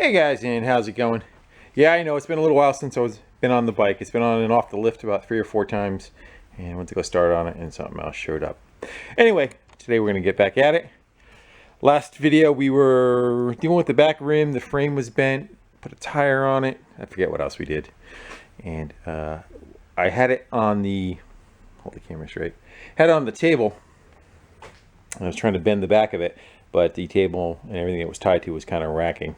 Hey guys, and how's it going? Yeah, I know it's been a little while since I've been on the bike. It's been on and off the lift about 3 or 4 times, and I went to go start on it and something else showed up. Anyway, today we're going to get back at it. Last video we were dealing with the back rim, the frame was bent, put a tire on it, I forget what else we did. And I had it on the, hold the camera straight, had it on the table, and I was trying to bend the back of it, but the table and everything it was tied to was kind of racking.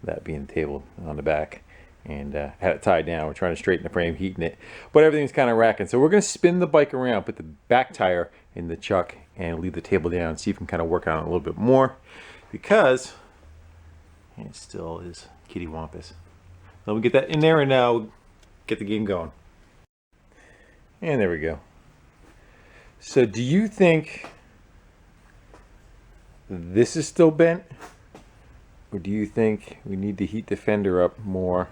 That being the table on the back, and had it tied down. We're trying to straighten the frame, heating it, but everything's kind of racking. So we're going to spin the bike around, put the back tire in the chuck, and leave the table down, see if we can kind of work on it a little bit more, because it still is kitty wampus. So we'll get that in there and now get the game going. And there we go. So do you think this is still bent? Or do you think we need to heat the fender up more?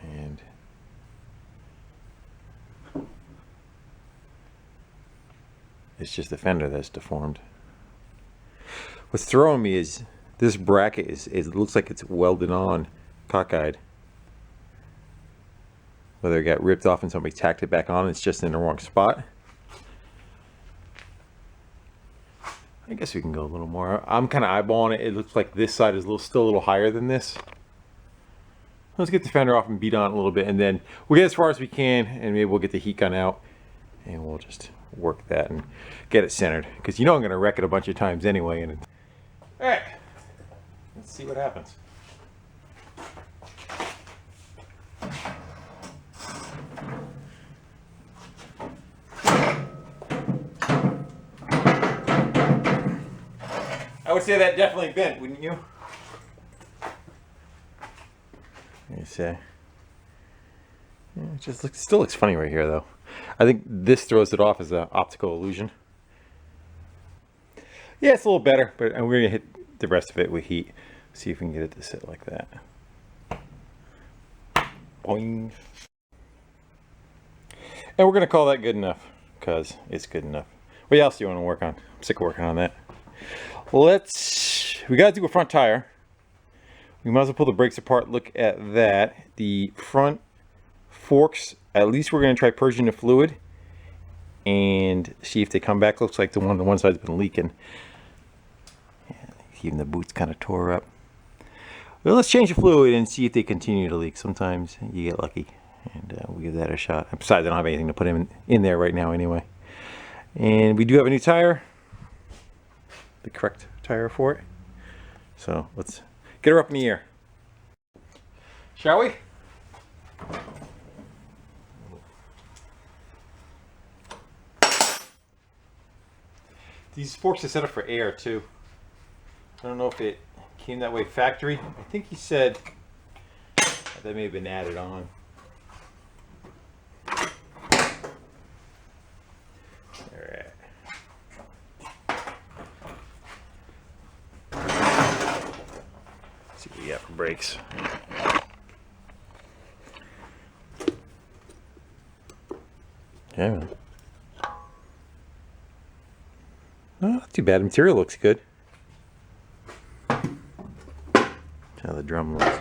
And it's just the fender that's deformed. What's throwing me is this bracket it looks like it's welded on, cockeyed. Whether it got ripped off and somebody tacked it back on, it's just in the wrong spot. I guess we can go a little more. I'm kind of eyeballing it. It looks like this side is still a little higher than this. Let's get the fender off and beat on it a little bit, and then we'll get as far as we can, and maybe we'll get the heat gun out, and we'll just work that and get it centered. Because you know I'm going to wreck it a bunch of times anyway. And all right, let's see what happens. I would say that definitely bent, wouldn't you? You say. Yeah, it just still looks funny right here, though. I think this throws it off as an optical illusion. Yeah, it's a little better, but we're gonna hit the rest of it with heat. See if we can get it to sit like that. Boing. And we're gonna call that good enough, because it's good enough. What else do you want to work on? I'm sick of working on that. We gotta do a front tire. We might as well pull the brakes apart, look at that. The front forks, at least we're gonna try purging the fluid and see if they come back. Looks like the one side's been leaking. Yeah, even the boot's kind of tore up. Well, let's change the fluid and see if they continue to leak. Sometimes you get lucky, and we'll give that a shot. Besides, I don't have anything to put in there right now anyway. And we do have a new tire. The correct tire for it. So let's get her up in the air. Shall we? These forks are set up for air too. I don't know if it came that way factory. I think he said that may have been added on. See what we got for brakes. Yeah. Oh, not too bad. The material looks good. How the drum looks.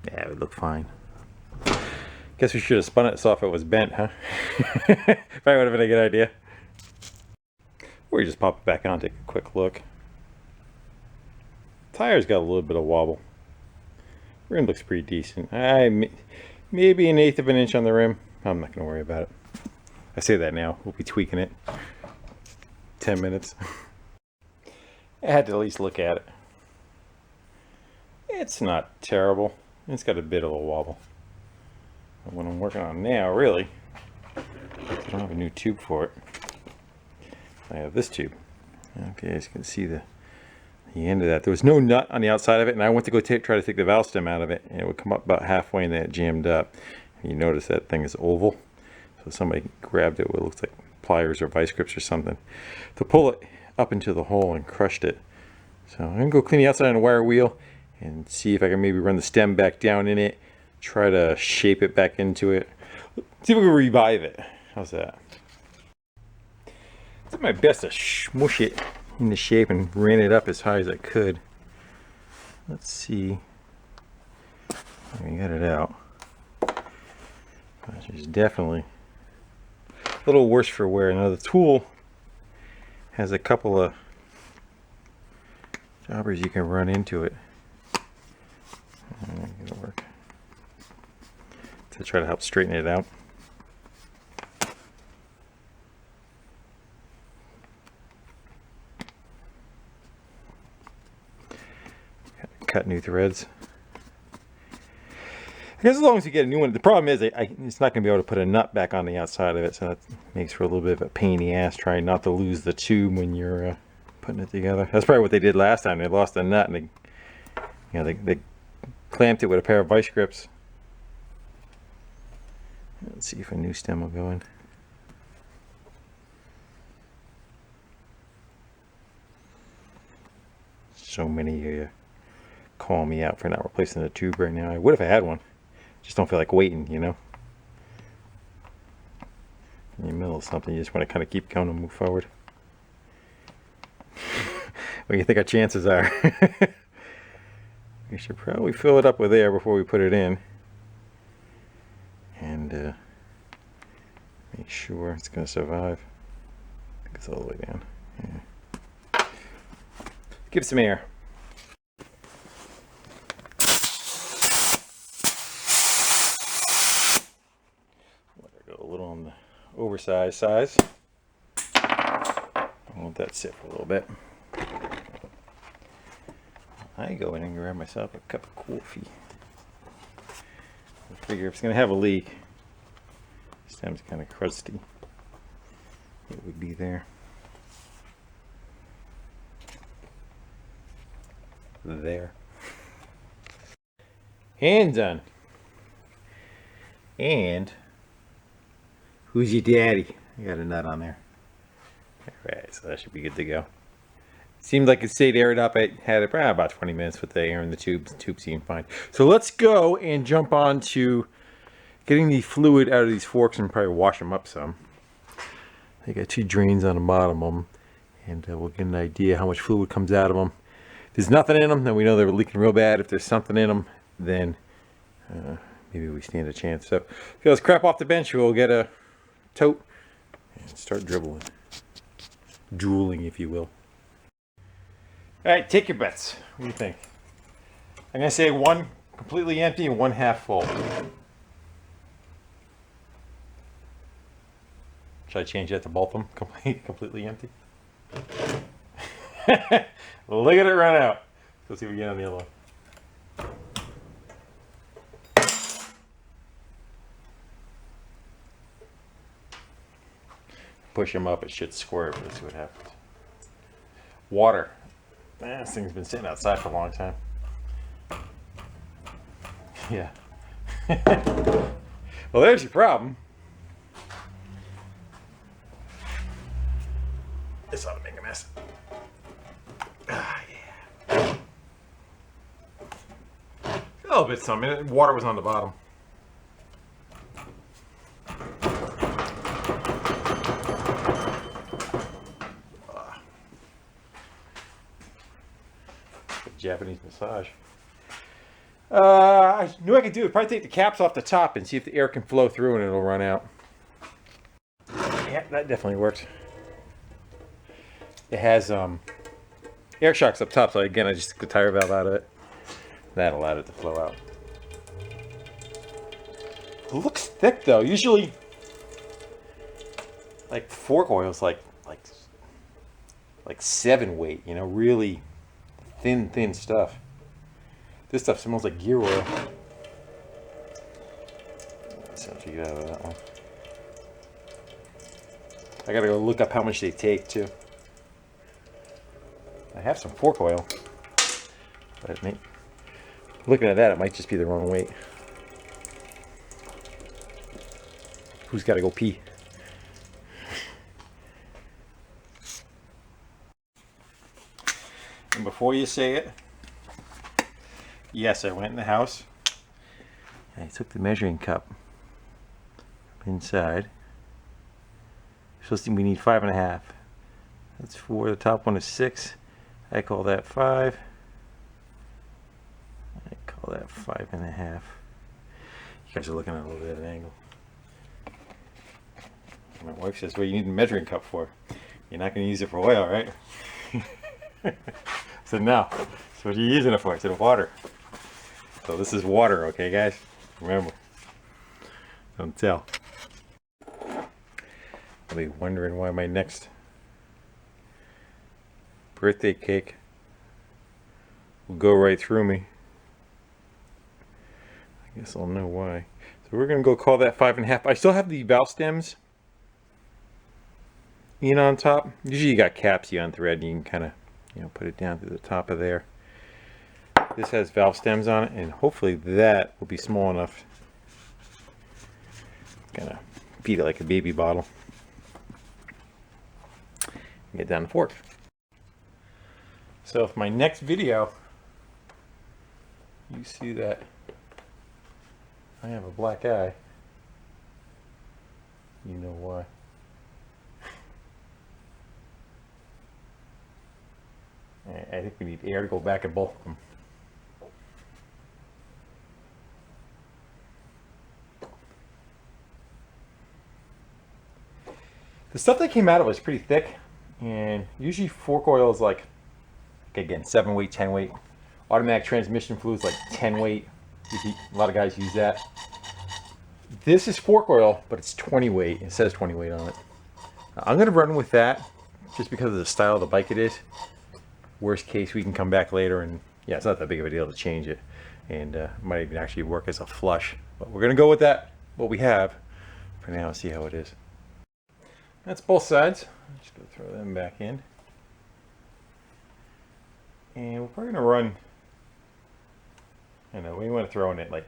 Yeah, it would look fine. Guess we should have spun it so if it was bent, huh? Probably would have been a good idea. Or you just pop it back on, take a quick look. Tire's got a little bit of wobble. Rim looks pretty decent. Maybe 1/8 of an inch on the rim. I'm not going to worry about it. I say that now. We'll be tweaking it. 10 minutes. I had to at least look at it. It's not terrible. It's got a bit of a wobble. And what I'm working on now, really, I don't have a new tube for it. I have this tube. Okay, you guys can see the end of that. There was no nut on the outside of it, and I went to go try to take the valve stem out of it, and it would come up about halfway and then it jammed up. And you notice that thing is oval, so somebody grabbed it with what looks like pliers or vice grips or something to pull it up into the hole and crushed it. So I'm gonna go clean the outside on a wire wheel and see if I can maybe run the stem back down in it, try to shape it back into it, see if we can revive it. How's that? It's my best to smush it into shape and ran it up as high as I could. Let's see. I got it out. It's definitely a little worse for wear. Now the tool has a couple of jobbers you can run into it. It'll work. To try to help straighten it out. Cut new threads. I guess as long as you get a new one. The problem is it's not going to be able to put a nut back on the outside of it, so that makes for a little bit of a pain in the ass trying not to lose the tube when you're putting it together. That's probably what they did last time. They lost a nut and they clamped it with a pair of vice grips. Let's see if a new stem will go in. So many of you call me out for not replacing the tube right now. I would if I had one. Just don't feel like waiting, you know. In the middle of something, you just want to kind of keep going and move forward. What do you think our chances are? We should probably fill it up with air before we put it in. And make sure it's going to survive. I think it's all the way down. Yeah. Give it some air. Let it go a little on the oversized size. I'll let that sit for a little bit. I go in and grab myself a cup of coffee. I figure if it's going to have a leak, the stem's kind of crusty, it would be there. There. And done. And who's your daddy? I got a nut on there. Alright, so that should be good to go. Seemed like it stayed aired up. I had it probably about 20 minutes with the air in the tube. The tube seemed fine. So let's go and jump on to getting the fluid out of these forks and probably wash them up some. They got two drains on the bottom of them, and we'll get an idea how much fluid comes out of them. If there's nothing in them, then we know they're leaking real bad. If there's something in them, then maybe we stand a chance. So get this crap off the bench. We'll get a tote and start dribbling. Drooling, if you will. Alright, take your bets. What do you think? I'm going to say one completely empty and one half full. Should I change that to both of them? Completely empty? Look at it run out. Let's see if we get on the other one. Push them up, it should squirt. Let's see what happens. Water. This thing's been sitting outside for a long time. Yeah. Well, there's your problem. This ought to make a mess. Ah, yeah. A little bit something. Water was on the bottom. Japanese massage. I knew I could do it. Probably take the caps off the top and see if the air can flow through and it'll run out. Yeah, that definitely works. It has air shocks up top, so again I just took the tire valve out of it. That allowed it to flow out. It looks thick though. Usually, like fork oil is like 7 weight. You know, really thin stuff. This stuff smells like gear oil. Let's see if you get out of that one. I gotta go look up how much they take too. I have some fork oil, but looking at that, it might just be the wrong weight. Who's got to go pee? And before you say it, yes, I went in the house. I took the measuring cup inside. Supposed to we need 5.5. That's 4. The top one is 6. I call that 5. I call that 5.5. You guys are looking at a little bit of an angle. My wife says, "What do you need a measuring cup for? You're not going to use it for oil, right?" I said, "No." So what are you using it for? I said, "Water." So this is water, okay, guys? Remember, don't tell. I'll be wondering why my next birthday cake will go right through me. I guess I'll know why. So we're gonna go call that 5.5. I still have the valve stems in on top. Usually you got caps you unthread and you can kind of, you know, put it down to the top of there. This has valve stems on it, and hopefully that will be small enough. Gonna feed it like a baby bottle. Get down the fork. So if my next video you see that I have a black eye, you know why. I think we need air to go back in both of them. The stuff that came out of it was pretty thick, and usually fork oil is like again 7 weight, 10 weight. Automatic transmission fluid is like 10 weight. A lot of guys use that. This is fork oil, but it's 20 weight. It says 20 weight on it. I'm going to run with that just because of the style of the bike it is. Worst case, we can come back later and yeah, it's not that big of a deal to change it, and might even actually work as a flush. But we're going to go with that, what we have for now, and see how it is. That's both sides. I'm just going to throw them back in. And we're probably going to run, I don't know, we want to throw in it like,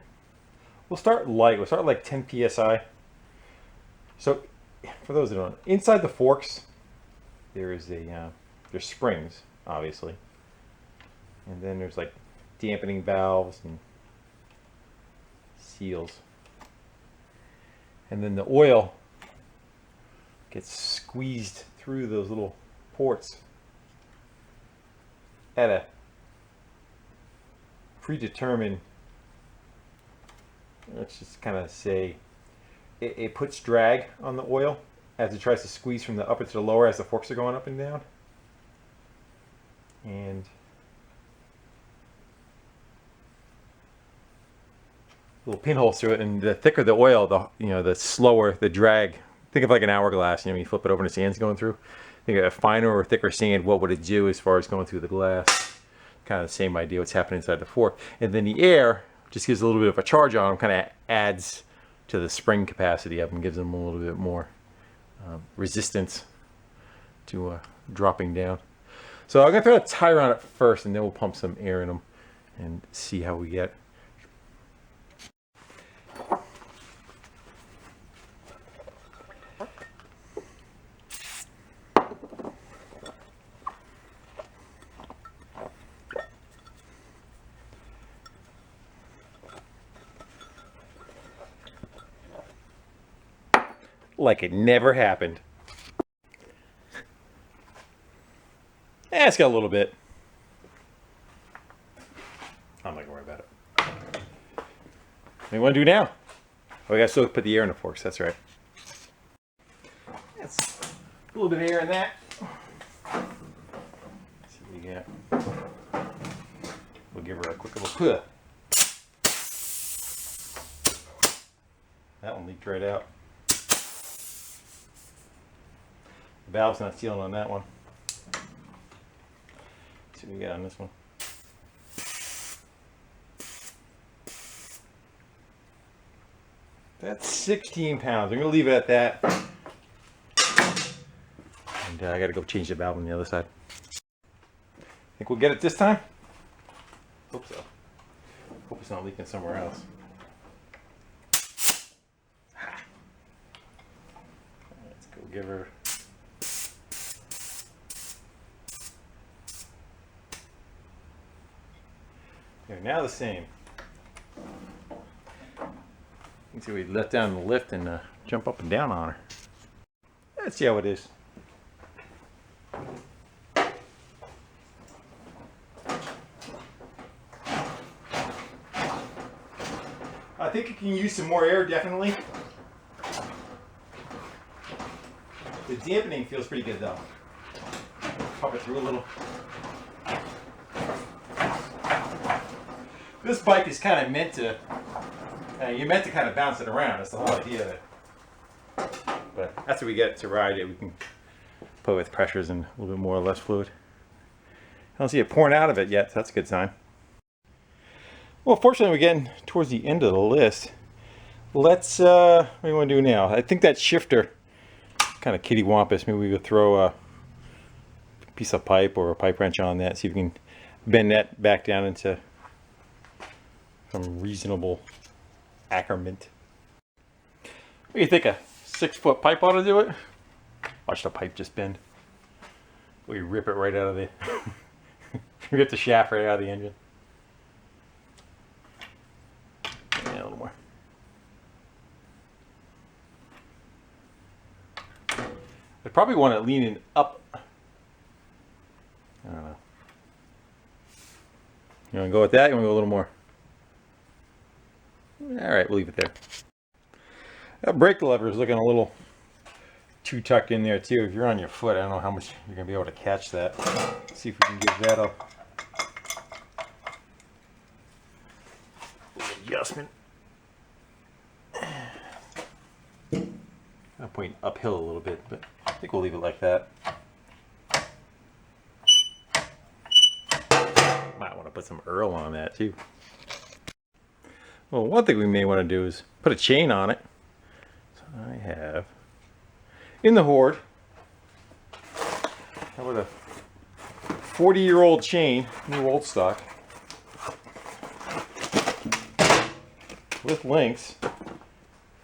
we'll start light. We'll start like 10 psi. So for those that don't know, inside the forks, there is a, there's springs, obviously. And then there's like dampening valves and seals. And then the oil gets squeezed through those little ports at a predetermined, let's just kind of say, it puts drag on the oil as it tries to squeeze from the upper to the lower as the forks are going up and down. And little pinholes through it, and the thicker the oil, the slower the drag. Think of like an hourglass. You flip it over and the sand's going through. Think of a finer or thicker sand. What would it do as far as going through the glass? Kind of the same idea. What's happening inside the fork, and then the air just gives a little bit of a charge on them. Kind of adds to the spring capacity of them, gives them a little bit more resistance to dropping down. So I'm gonna throw a tire on it first, and then we'll pump some air in them and see how we get. Like it never happened. It's got a little bit. I'm not gonna worry about it. What do you want to do now? Oh, we gotta still put the air in the forks. That's right. That's a little bit of air in that. Let's see what we got. We'll give her a quick little puh. That one leaked right out. The valve's not sealing on that one. Let's see what we got on this one. That's 16 pounds. I'm going to leave it at that. And I got to go change the valve on the other side. Think we'll get it this time? Hope so. Hope it's not leaking somewhere else. Let's go give her. They're now the same. You can see we let down the lift and jump up and down on her. Let's see how it is. think it can use some more air, definitely. The dampening feels pretty good though. Pop it through a little. This bike is kind of meant to, you're meant to kind of bounce it around. That's the whole idea of it. But after we get to ride it, we can play with pressures and a little bit more or less fluid. I don't see it pouring out of it yet, so that's a good sign. Well, fortunately, we're getting towards the end of the list. Let's, what do you want to do now? I think that shifter, kind of kitty-wampus. Maybe we could throw a piece of pipe or a pipe wrench on that, see if we can bend that back down into some reasonable accurement. What do you think, a 6-foot pipe ought to do it? Watch the pipe just bend. We rip it right out of the, rip the shaft right out of the engine. Yeah, a little more. I probably want it leaning up. I don't know. You want to go with that? You want to go a little more? All right, we'll leave it there. That brake lever is looking a little too tucked in there too. If you're on your foot, I don't know how much you're going to be able to catch that. Let's see if we can give that a little adjustment. I'm pointing uphill a little bit, but I think we'll leave it like that. Might want to put some Earl on that too. Well, one thing we may want to do is put a chain on it. So I have in the Horde, how about a 40-year-old chain, new old stock, with links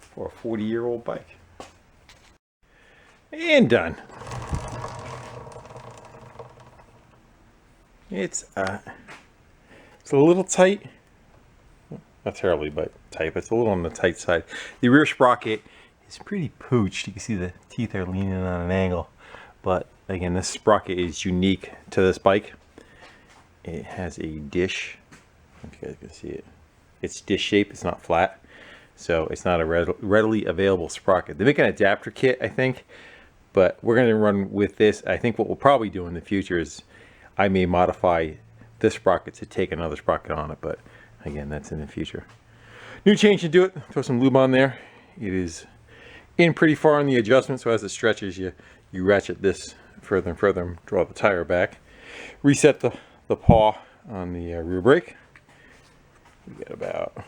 for a 40-year-old bike. And done. It's a little tight. Not terribly, but tight. It's a little on the tight side. The rear sprocket is pretty pooched. You can see the teeth are leaning on an angle. But again, this sprocket is unique to this bike. It has a dish. If you guys can see it. It's dish shaped. It's not flat. So it's not a readily available sprocket. They make an adapter kit, I think. But we're going to run with this. I think what we'll probably do in the future is I may modify this sprocket to take another sprocket on it. But again, that's in the future. New chain should do it. Throw some lube on there. It is in pretty far in the adjustment, so as it stretches, you ratchet this further and further and draw the tire back. Reset the paw on the rear brake. We got about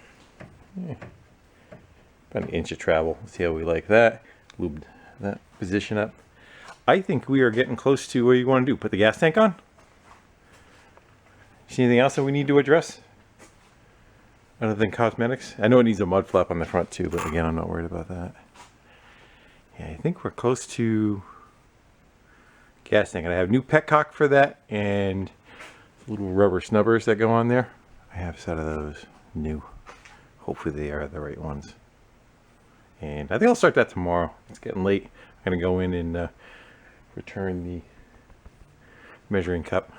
an inch of travel. Let's see how we like that. Lube that position up. I think we are getting close to what you want to do. Put the gas tank on. See anything else that we need to address other than cosmetics? I know it needs a mud flap on the front too, but again, I'm not worried about that. Yeah, I think we're close to gas tank. And I have new petcock for that and little rubber snubbers that go on there. I have a set of those new. Hopefully they are the right ones. And I think I'll start that tomorrow. It's getting late. I'm going to go in and return the measuring cup.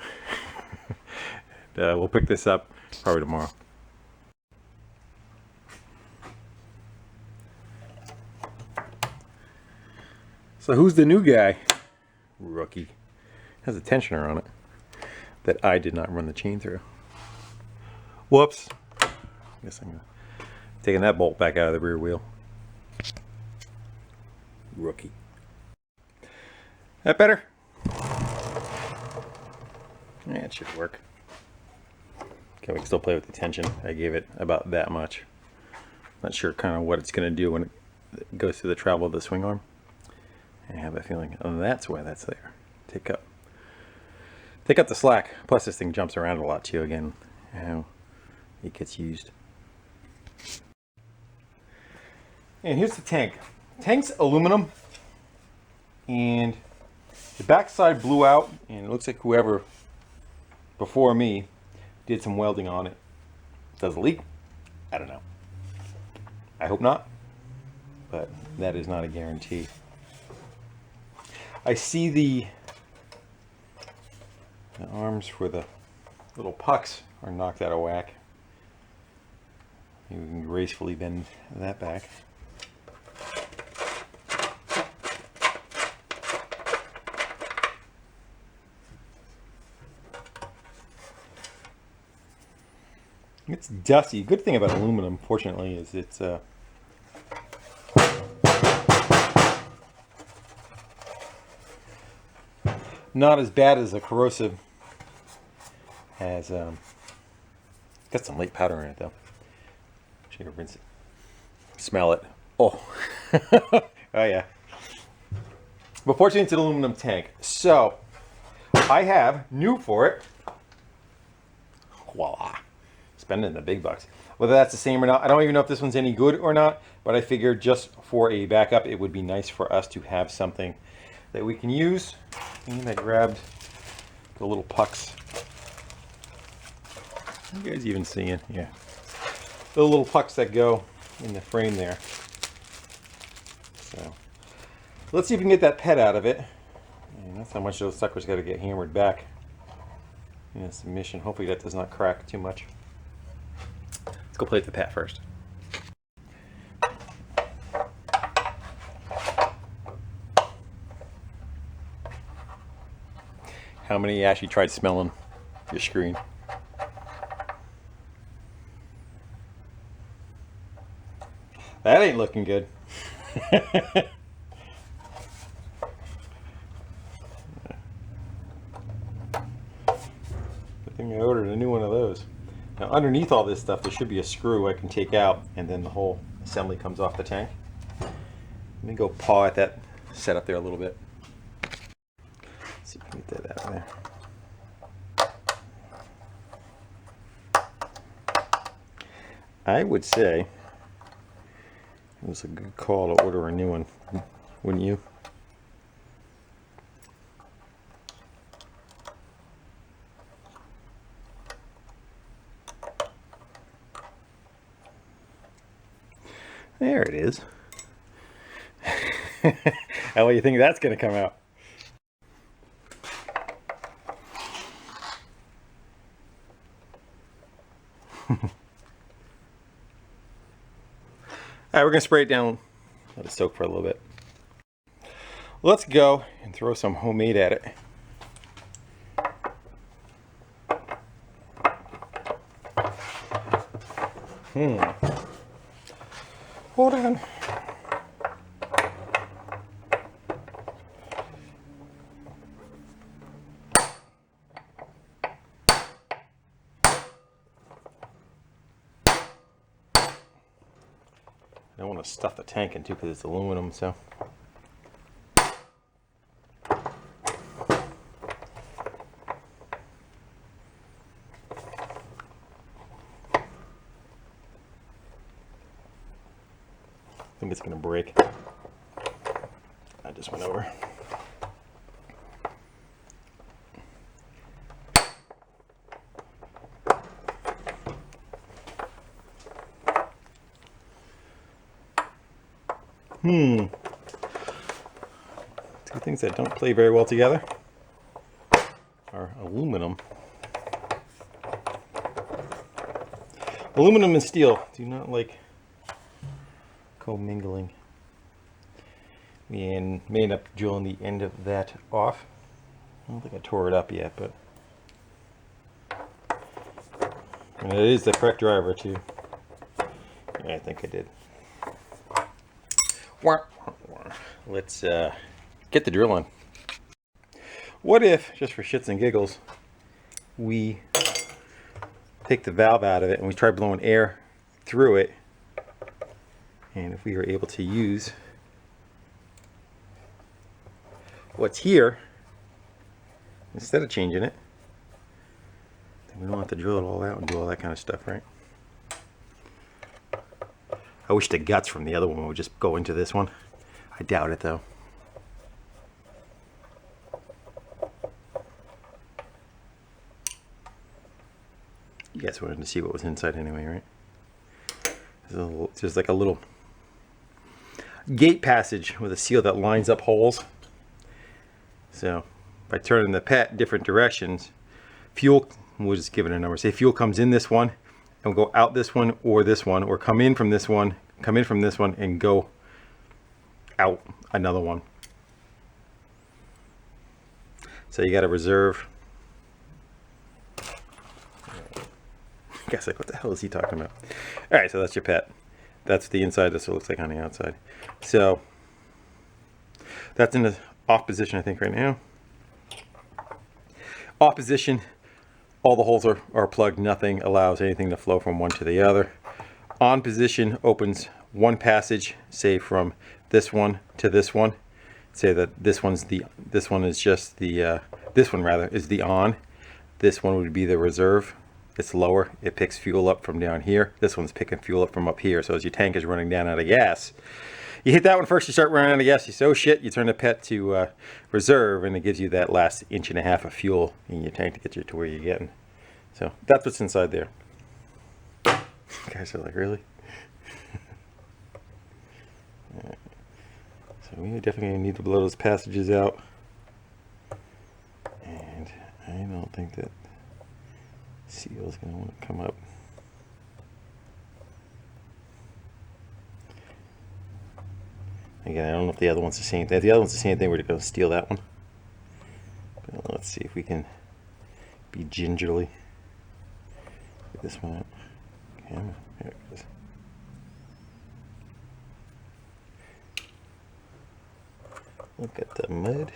We'll pick this up probably tomorrow. So who's the new guy? Rookie. Has a tensioner on it that I did not run the chain through. Whoops. I guess I'm taking that bolt back out of the rear wheel. Rookie. That better? Yeah, it should work. Okay, we can still play with the tension. I gave it about that much. Not sure kind of what it's going to do when it goes through the travel of the swing arm. I have a feeling, oh, that's why that's there. Take up the slack. Plus this thing jumps around a lot too, again, how it gets used. And here's the tank. Tank's aluminum, and the backside blew out, and it looks like whoever before me did some welding on it. Does it leak? I don't know. I hope not, but that is not a guarantee. I see the arms for the little pucks are knocked out of whack. Maybe we can gracefully bend that back. It's dusty. Good thing about aluminum, fortunately, is it's not as bad as a corrosive as got some light powder in it though. Should I rinse it? Smell it. Oh. Oh yeah. But fortunately it's an aluminum tank. So I have new for it. Voila. Spending the big bucks. Whether that's the same or not, I don't even know if this one's any good or not, but I figured just for a backup it would be nice for us to have something that we can use. And I grabbed the little pucks. You guys even seeing? Yeah. The little pucks that go in the frame there. So let's see if we can get that pet out of it. And that's how much those suckers got to get hammered back in a submission. Hopefully that does not crack too much. Let's go play with the pet first. How many actually tried smelling your screen? That ain't looking good. Good thing I ordered a new one of those. Now underneath all this stuff there should be a screw I can take out, and then the whole assembly comes off the tank. Let me go paw at that setup there a little bit. Let's see if we can get that out of there. I would say it was a good call to order a new one, wouldn't you? There it is. How do you think that's going to come out? Alright, we're going to spray it down, let it soak for a little bit. Let's go and throw some homemade at it. Hold on. I don't want to stuff the tank in too because it's aluminum, so. I think it's going to break. I just went over. Two things that don't play very well together are aluminum. Aluminum and steel do not like commingling. We may end up drilling the end of that off. I don't think I tore it up yet, but and it is the correct driver too. Yeah, I think I did. Let's get the drilling. What if, just for shits and giggles, we take the valve out of it and we try blowing air through it, and if we were able to use what's here instead of changing it, then we don't have to drill it all out and do all that kind of stuff, right? I wish the guts from the other one would just go into this one. I doubt it though. You guys wanted to see what was inside anyway, right? There's like a little gate passage with a seal that lines up holes. So by turning the pet different directions, fuel, we'll just give it a number. Say fuel comes in this one, and we'll go out this one, or come in from this one, and go out another one. So you got to reserve. Guess like, what the hell is he talking about? All right, so that's your pet. That's the inside. That's what it looks like on the outside. So that's in the off position, I think, right now. Off position, all the holes are plugged. Nothing allows anything to flow from one to the other. On position opens one passage, say from this one to this one. Say that this one is the on. This one would be the reserve. It's lower. It picks fuel up from down here. This one's picking fuel up from up here. So as your tank is running down out of gas, you hit that one first, you start running out of gas, you say, oh shit, you turn the pet to reserve, and it gives you that last 1.5 inches of fuel in your tank to get you to where you're getting. So that's what's inside there. Guys are like, really? Right. So we're definitely going to need to blow those passages out. And I don't think that seal is going to want to come up. Again, I don't know if the other one's the same thing. If the other one's the same thing, we're going to steal that one. But let's see if we can be gingerly. Get this one out. Okay, there it goes. Look at the mud.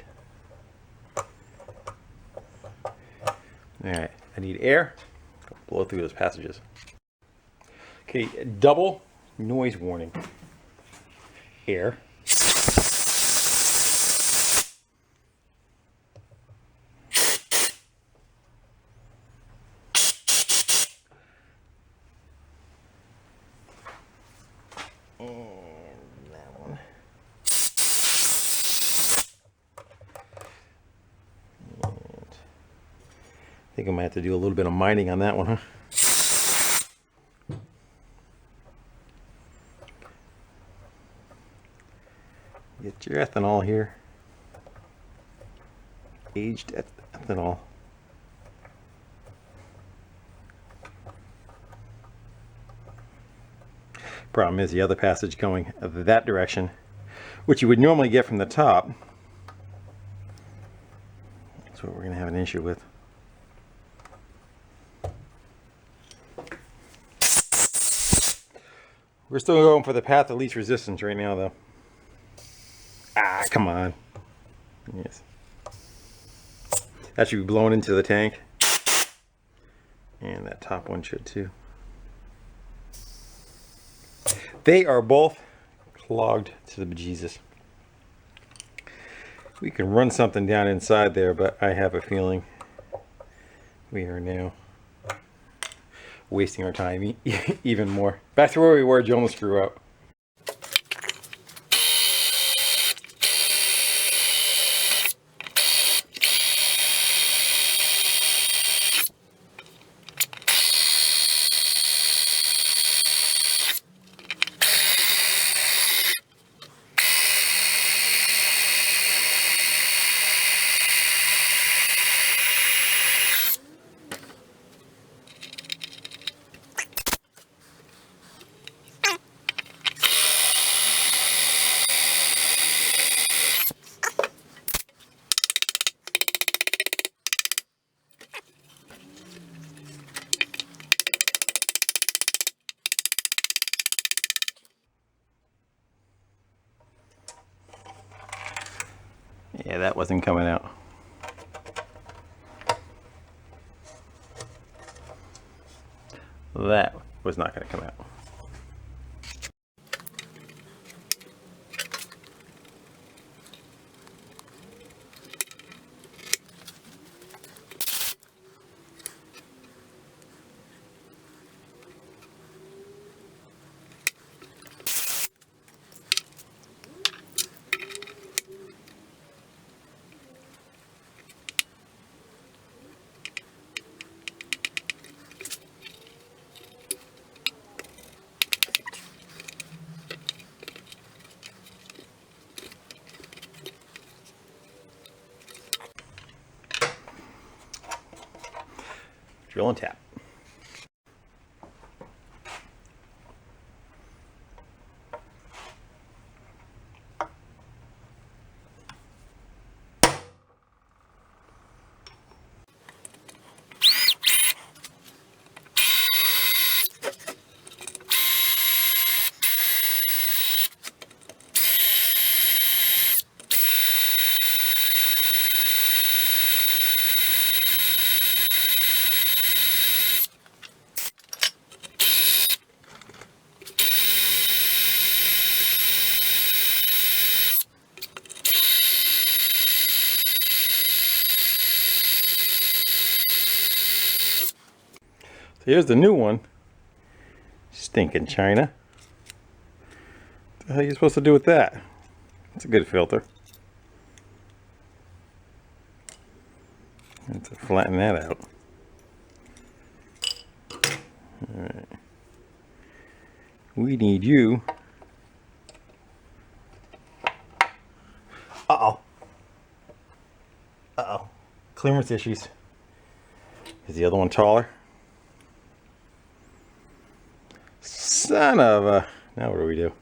Alright, I need air. Blow through those passages. Okay, double noise warning. Air. And that one. And I think I might have to do a little bit of mining on that one, huh? Get your ethanol here. Aged ethanol. Problem is the other passage going that direction, which you would normally get from the top. That's what we're going to have an issue with. We're still going for the path of least resistance right now, though. Ah, come on. Yes. That should be blown into the tank. And that top one should too. They are both clogged to the bejesus. We can run something down inside there, but I have a feeling we are now wasting our time even more. Back to where we were, Joe screw up. Yeah, that wasn't coming out. That was not going to come out. Drill and tap. So here's the new one. Stinking China. What the hell are you supposed to do with that? That's a good filter. Let's flatten that out. Alright. We need you. Uh-oh. Uh-oh. Clearance issues. Is the other one taller? Son of a... Now what do we do?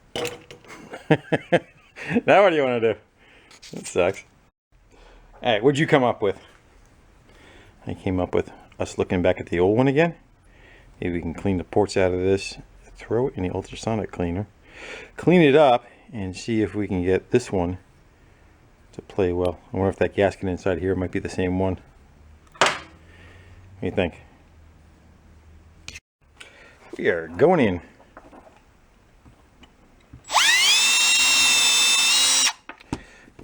Now what do you want to do? That sucks. Alright, what'd you come up with? I came up with us looking back at the old one again. Maybe we can clean the ports out of this, throw it in the ultrasonic cleaner, clean it up, and see if we can get this one to play well. I wonder if that gasket inside here might be the same one. What do you think? We are going in.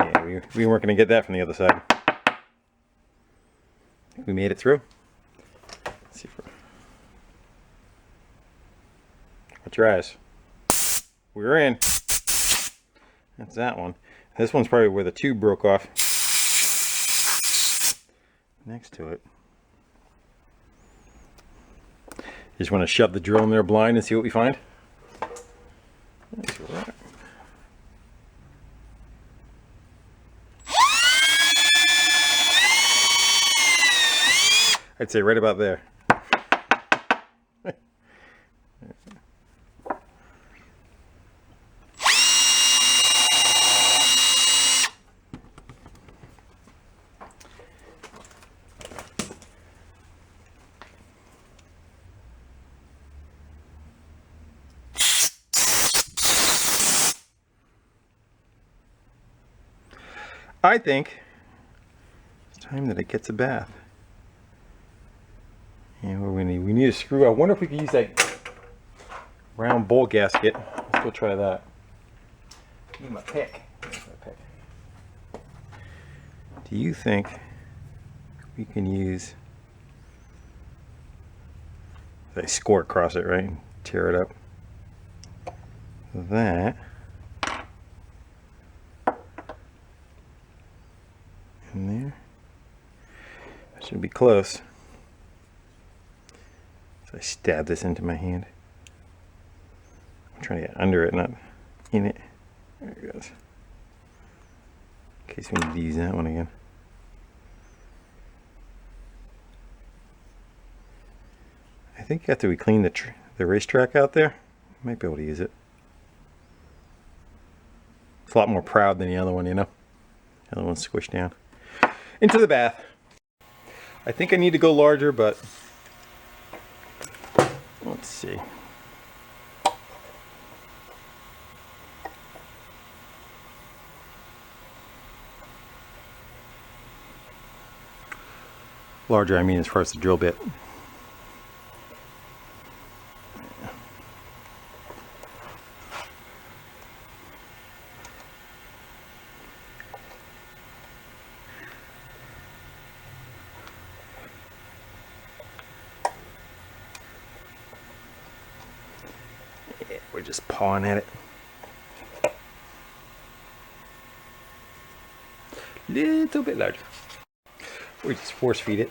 Yeah, we weren't going to get that from the other side. We made it through. Let's see if we're... Watch your eyes. We're in. That's that one. This one's probably where the tube broke off. Next to it. Just want to shove the drill in there blind and see what we find. That's right. I'd say right about there. I think it's time that it gets a bath. And we need a screw. I wonder if we could use that round bowl gasket. Let's go try that. Need my pick. Do you think we can use... I score across it, right? Tear it up. That. In there. That should be close. So I stab this into my hand. I'm trying to get under it, not in it. There it goes. In case we need to use that one again. I think after we clean the racetrack out there, we might be able to use it. It's a lot more proud than the other one, you know? The other one's squished down. Into the bath. I think I need to go larger, but let's see. Larger, I mean as far as the drill bit. Yeah, we're just pawing at it. Little bit larger. We just force feed it.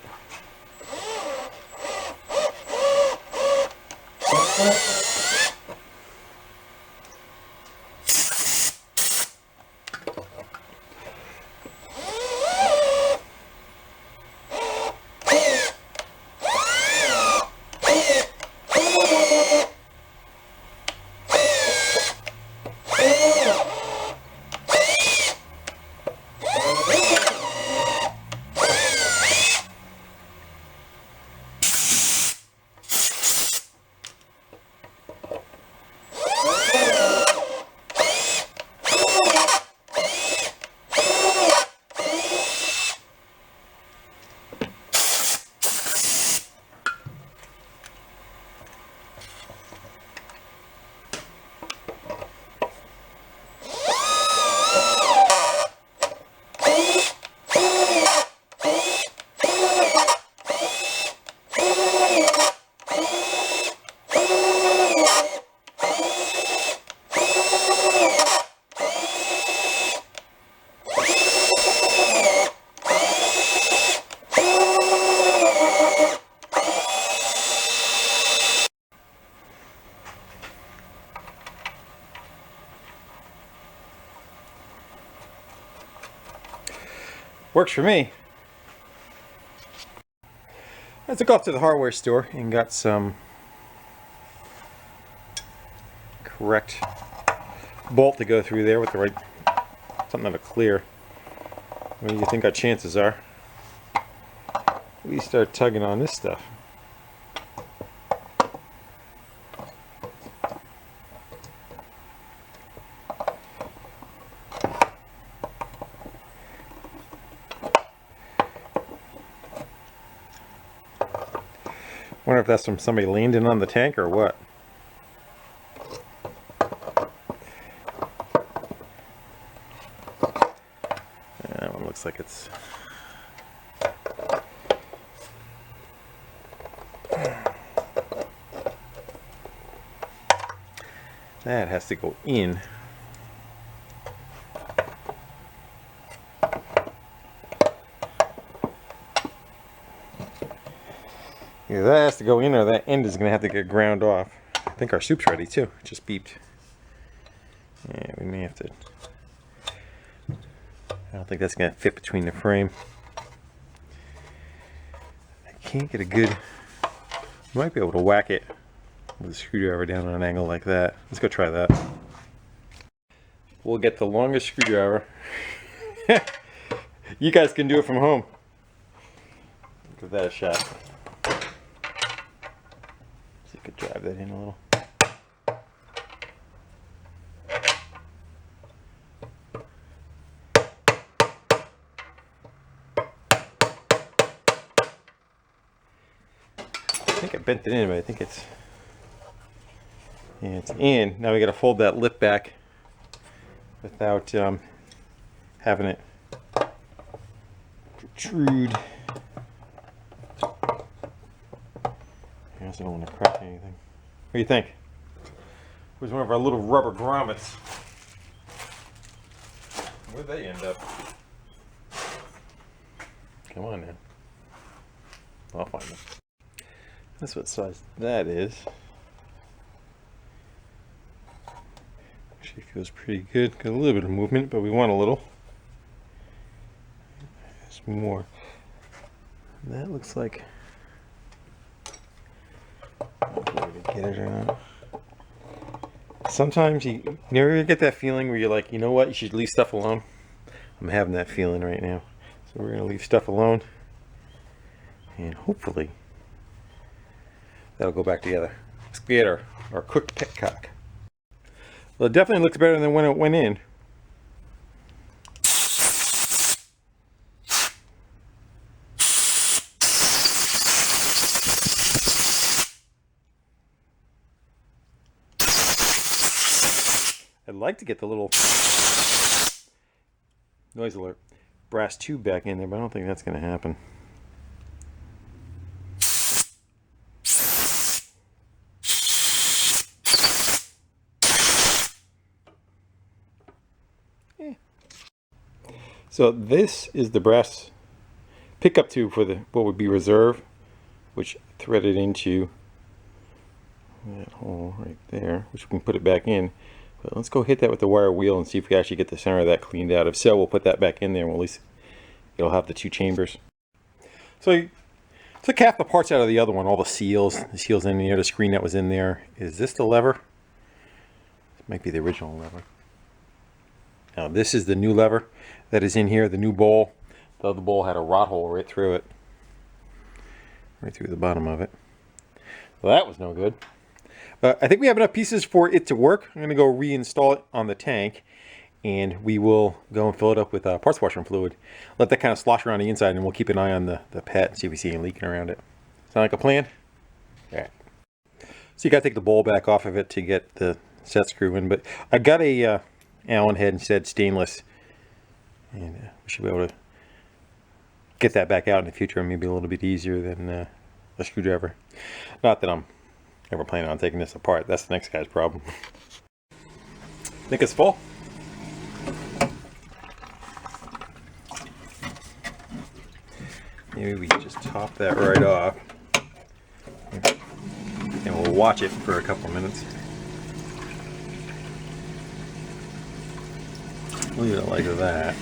Works for me. I took off to the hardware store and got some correct bolt to go through there with the right, something that'll clear. What do you think our chances are? We start tugging on this stuff. Wonder if that's from somebody landing on the tank or what. That one looks like it's... That has to go in. Either that has to go in or that end is going to have to get ground off. I think our soup's ready too. It just beeped. Yeah, we may have to... I don't think that's going to fit between the frame. I can't get a good... I might be able to whack it with a screwdriver down on an angle like that. Let's go try that. We'll get the longest screwdriver. You guys can do it from home. Give that a shot. See if you could drive that in a little. I think I bent it in, but I think it's... Yeah, it's in. Now we got to fold that lip back without having it protrude. I guess I don't want to crack anything. What do you think? Where's one of our little rubber grommets? Where'd they end up? Come on now. I'll find them. That's what size that is. Actually feels pretty good. Got a little bit of movement, but we want a little. There's more. That looks like... I don't know if I get it or not. Sometimes you never get that feeling where you're like, you know what, you should leave stuff alone. I'm having that feeling right now. So we're going to leave stuff alone. And hopefully that'll go back together. Let's get our cooked petcock. Well, it definitely looks better than when it went in. I'd like to get the little noise alert brass tube back in there, but I don't think that's going to happen. So this is the brass pickup tube for the what would be reserve, which threaded into that hole right there, which we can put it back in. But let's go hit that with the wire wheel and see if we actually get the center of that cleaned out. If so, we'll put that back in there and we'll at least it'll have the two chambers. So I took half the parts out of the other one, all the seals in there, the screen that was in there. Is this the lever? This might be the original lever. Now this is the new lever that is in here, the new bowl. The other bowl had a rot hole right through it. Right through the bottom of it. Well, that was no good. I think we have enough pieces for it to work. I'm going to go reinstall it on the tank. And we will go and fill it up with parts washer and fluid. Let that kind of slosh around the inside and we'll keep an eye on the pet and see if we see any leaking around it. Sound like a plan? Alright. So you got to take the bowl back off of it to get the set screw in. But I got a Allen head instead, stainless. And we should be able to get that back out in the future. Maybe a little bit easier than a screwdriver. Not that I'm ever planning on taking this apart. That's the next guy's problem. Think it's full? Maybe we can just top that right off. And we'll watch it for a couple of minutes. Leave it like that.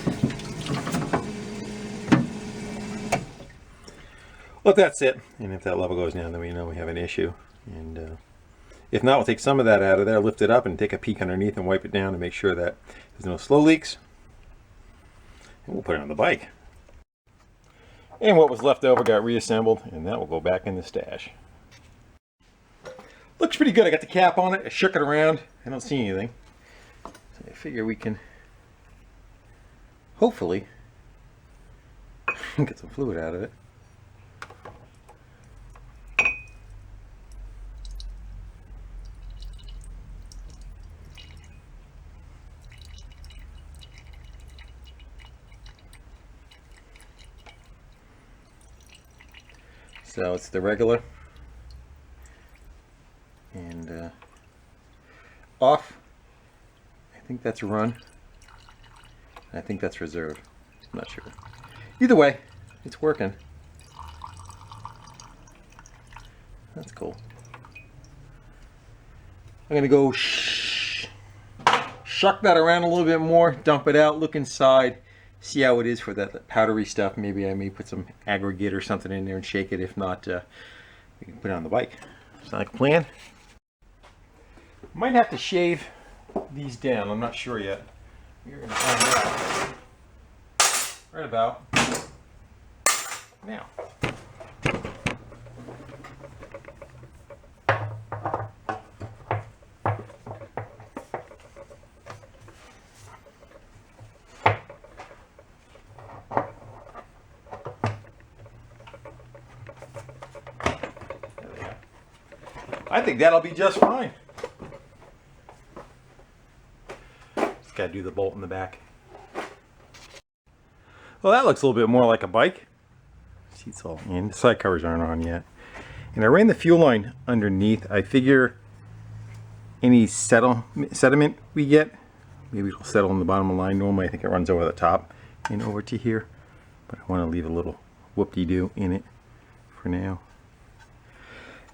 Let that sit, and if that level goes down, then we know we have an issue. And if not, we'll take some of that out of there, lift it up, and take a peek underneath and wipe it down to make sure that there's no slow leaks. And we'll put it on the bike. And what was left over got reassembled, and that will go back in the stash. Looks pretty good. I got the cap on it. I shook it around. I don't see anything. So I figure we can hopefully get some fluid out of it. So it's the regular and off. I think that's run. I think that's reserve. I'm not sure. Either way, it's working. That's cool. I'm gonna go shuck that around a little bit more, dump it out, look inside, see how it is for that powdery stuff. Maybe I may put some aggregate or something in there and shake it. If not, we can put it on the bike. Sound like a plan? Might have to shave these down. I'm not sure yet. We're gonna find out right about now. I think that'll be just fine. Just gotta do the bolt in the back. Well, that looks a little bit more like a bike. Seat's all in. The side covers aren't on yet. And I ran the fuel line underneath. I figure any sediment we get, maybe it'll settle in the bottom of the line. Normally I think it runs over the top and over to here. But I want to leave a little whoop-de-doo in it for now.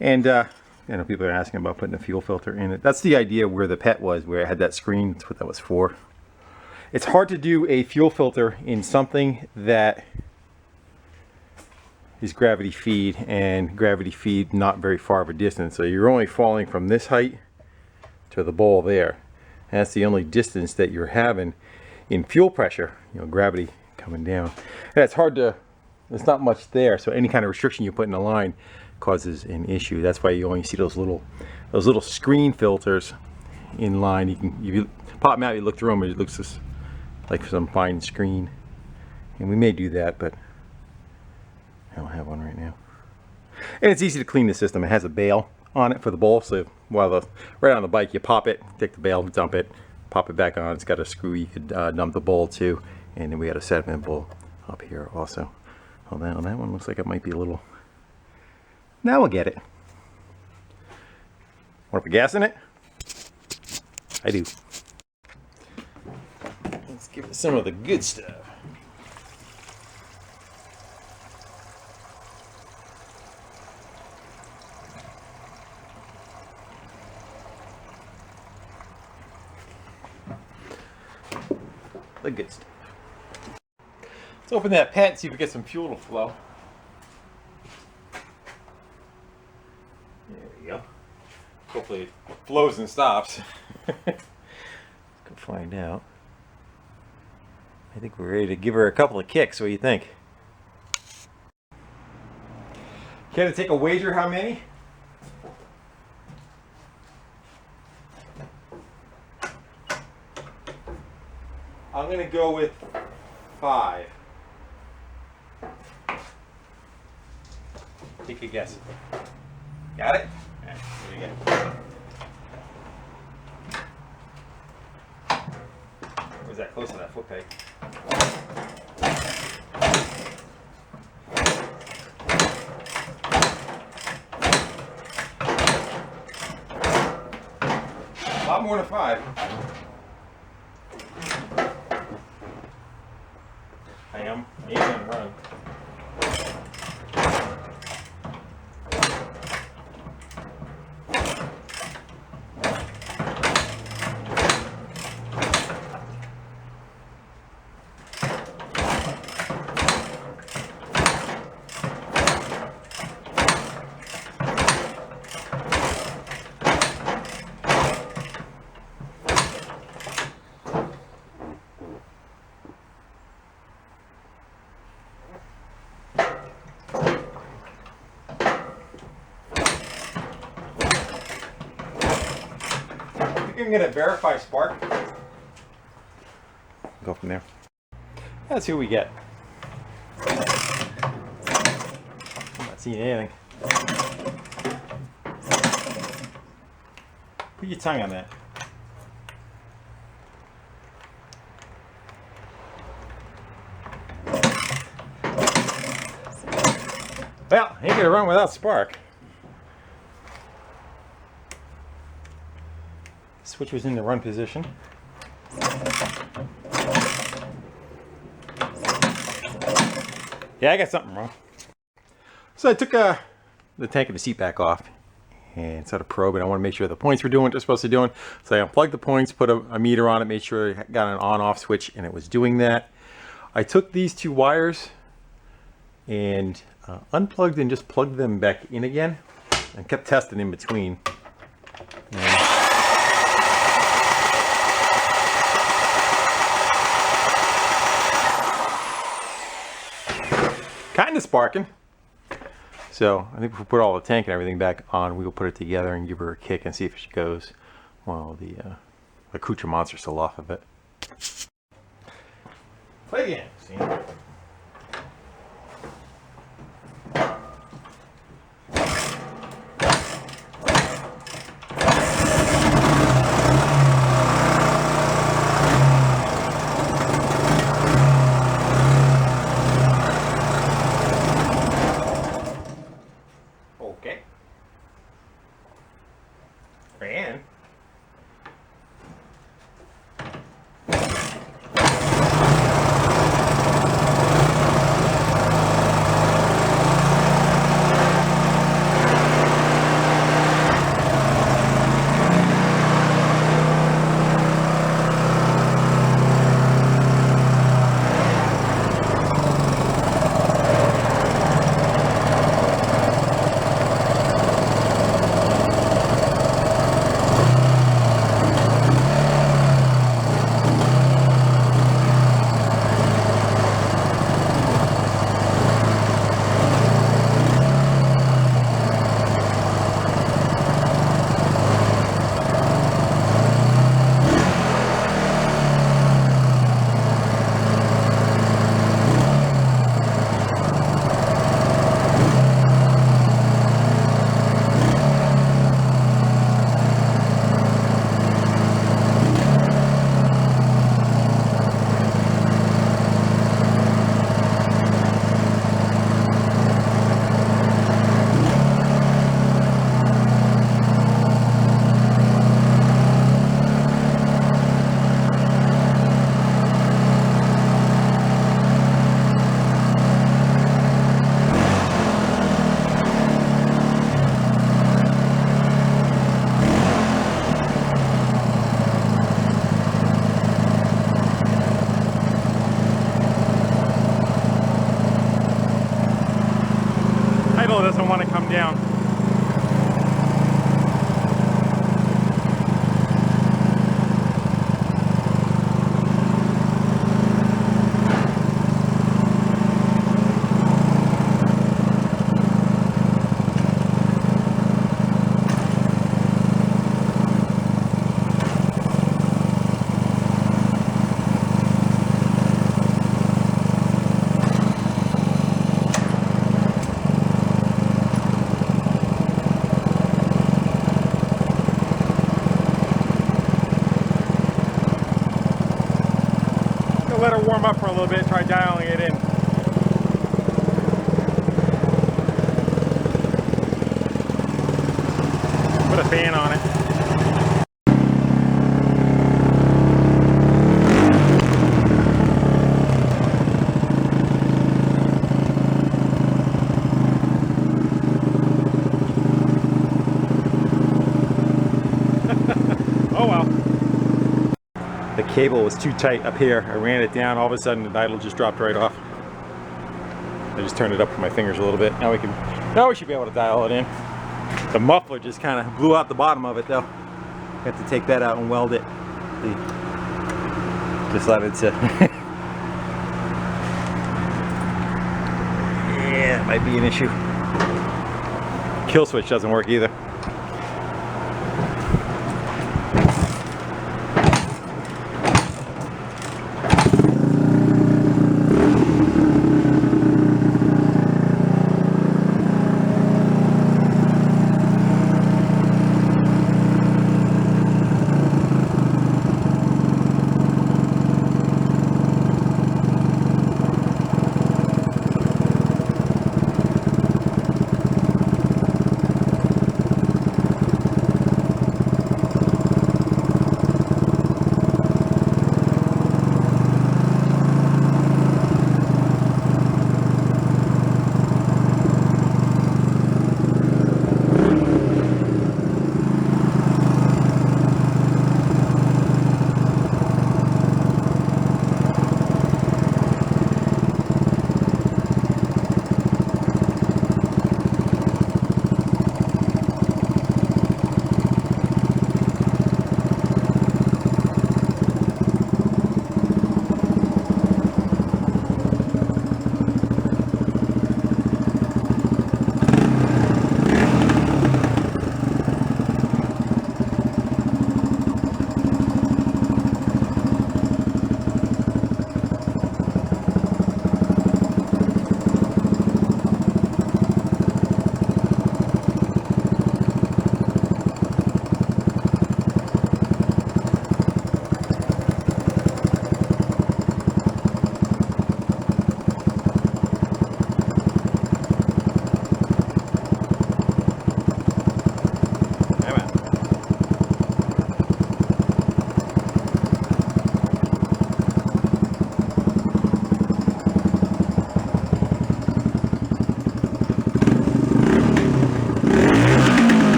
And I know people are asking about putting a fuel filter in it. That's the idea where the Pet was, where it had that screen. That's what that was for. It's hard to do a fuel filter in something that is gravity feed, and gravity feed not very far of a distance. So you're only falling from this height to the bowl there. And that's the only distance that you're having in fuel pressure, you know, gravity coming down. And it's hard to, there's not much there. So any kind of restriction you put in the line causes an issue. That's why you only see those little screen filters in line. You pop them out, you look through them, and it looks just like some fine screen. And we may do that, but I don't have one right now. And it's easy to clean the system. It has a bail on it for the bowl, so right on the bike you pop it, take the bail, dump it, pop it back on. It's got a screw you could dump the bowl to, and then we had a sediment bowl up here also. Oh, now that one looks like it might be a little. Now we'll get it. Want to put gas in it? I do. Let's give it some of the good stuff. The good stuff. Let's open that Pet and see if we get some fuel to flow. There we go. Hopefully it flows and stops. Let's go find out. I think we're ready to give her a couple of kicks. What do you think? Care to take a wager how many? I'm going to go with 5. Take a guess. Got it? All right, here you go. Where's that close to that foot peg? A lot more than 5. I am aiming and run. I'm gonna verify spark. Go from there. Let's see what we get. I'm not seeing anything. Put your tongue on that. Well, ain't gonna run without spark. Switch was in the run position. Yeah, I got something wrong. So I took the tank and the seat back off and set a probe, and I want to make sure the points were doing what they're supposed to be doing. So I unplugged the points, put a meter on it, made sure it got an on-off switch, and it was doing that. I took these two wires and unplugged and just plugged them back in again, and kept testing in between. Kind of sparking. So I think if we put all the tank and everything back on, we will put it together and give her a kick and see if she goes while the accoutrements are still off of it. Play again. See? And doesn't want to come down. Let her warm up for a little bit, try dialing it in. Put a fan on it. Oh well. The cable was too tight up here. I ran it down, all of a sudden the idle just dropped right off. I just turned it up with my fingers a little bit. Now we should be able to dial it in. The muffler just kind of blew out the bottom of it though. I have to take that out and weld it. Decided to yeah, it might be an issue. Kill switch doesn't work either.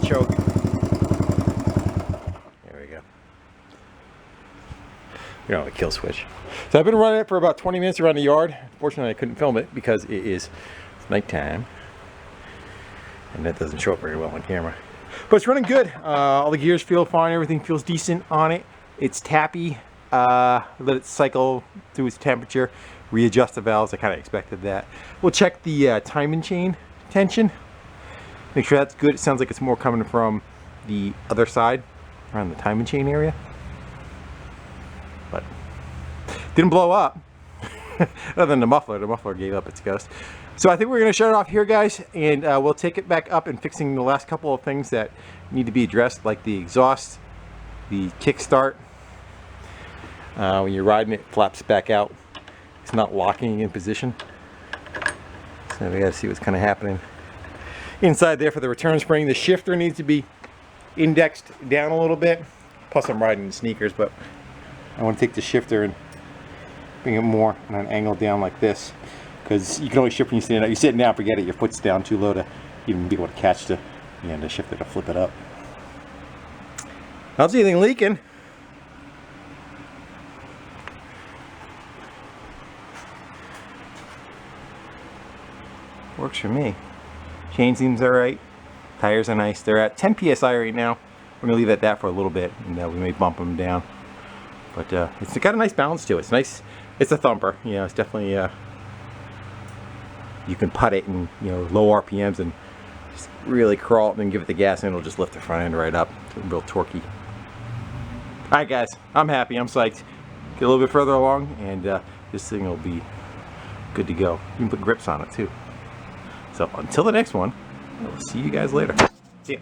choke. There we go. We don't have a kill switch. So I've been running it for about 20 minutes around the yard. Unfortunately, I couldn't film it because it is nighttime. And that doesn't show up very well on camera. But it's running good. All the gears feel fine. Everything feels decent on it. It's tappy. Let it cycle through its temperature. Readjust the valves. I kind of expected that. We'll check the timing chain tension. Make sure that's good. It sounds like it's more coming from the other side, around the timing chain area. But didn't blow up. Other than the muffler. The muffler gave up its ghost. So I think we're going to shut it off here, guys, and we'll take it back up and fixing the last couple of things that need to be addressed, like the exhaust, the kickstart. When you're riding it, flaps back out. It's not locking in position. So we got to see what's kind of happening inside there for the return spring. The shifter needs to be indexed down a little bit. Plus I'm riding in sneakers, but I want to take the shifter and bring it more on an angle down like this, because you can only shift when you stand up. You sit down, forget it, your foot's down too low to even be able to catch the shifter to flip it up. I don't see anything leaking. Works for me. Chain seems alright. Tires are nice. They're at 10 psi right now. We're going to leave it at that for a little bit, and we may bump them down. But it's got a nice balance to it. It's nice. It's a thumper. You know, it's definitely you can putt it in low RPMs and just really crawl it and then give it the gas, and it'll just lift the front end right up. It's real torquey. All right, guys. I'm happy. I'm psyched. Get a little bit further along, and this thing will be good to go. You can put grips on it too. So until the next one, I'll see you guys later. See ya.